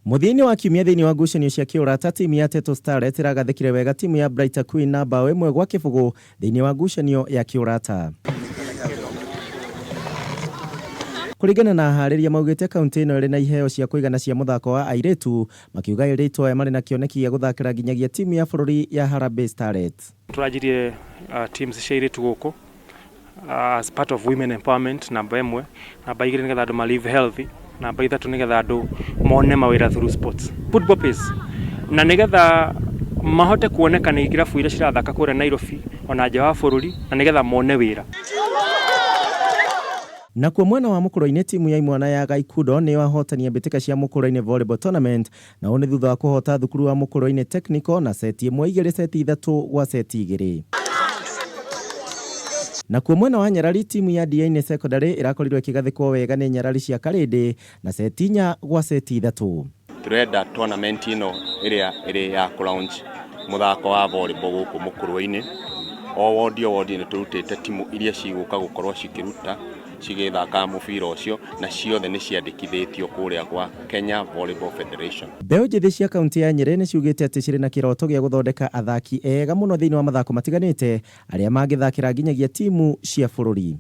Muthia-ini wa kiumia thiini wa ngucanio cia kiurata timu ya Tetu Starlet iragathikire wega timu ya Brighter Queen na mbao imwe gwa kibugu thiini wa ngucanio ya kiurata. Kuringana na hariria maugite kaunti ino iri na iheo cia kuigana cia muthako wa airitu, makiuga airitu aya mari na kioneki gia guthakira nginyagia timu ya bururi ya Harambee Starlet. Turajirie teams cia airitu guku as part of women empowerment namba imwe namba igiri nigetha andu ma live healthy namba ithatu nigetha andu mone mawira through sports football pace na nigetha mahote kuoneka ni irabu iria cirathaka kure Nairobi ona nja wa bururi na nigetha mone wira. Na kwa mwena wa mukuru-ini timu ya imwana ya Gaikudo ni wahotania mbitika cia mukuru-ini volleyball tournament na one thutha wa kuhota thukuru wa mukuru-ini technical na seti imwe igiri seti ithatu gwa seti igiri. Na kwa mwena wa Nyarari timu ya DA secondary irakorirwo ikigathikwo wega ni Nyarari cia Karindi na seti inya gwa seti ithatu. Turenda tournament ino iria iri ya launch muthako wa volleyball guku mukuru-ini o wodi ni turutite timu iria ciguka gukorwo cikiruta cigithaka mubira ucio na ciothe ni ciandikithitio kuria kwa Kenya Volleyball Federation. Mbeu njithi cia kaunti ya Nyeri ni ciugite ati ciri na kiroto gia guthondeka athaki ega muno thiini wa mathako matiganite aria mangithakira nginyagia timu cia bururi.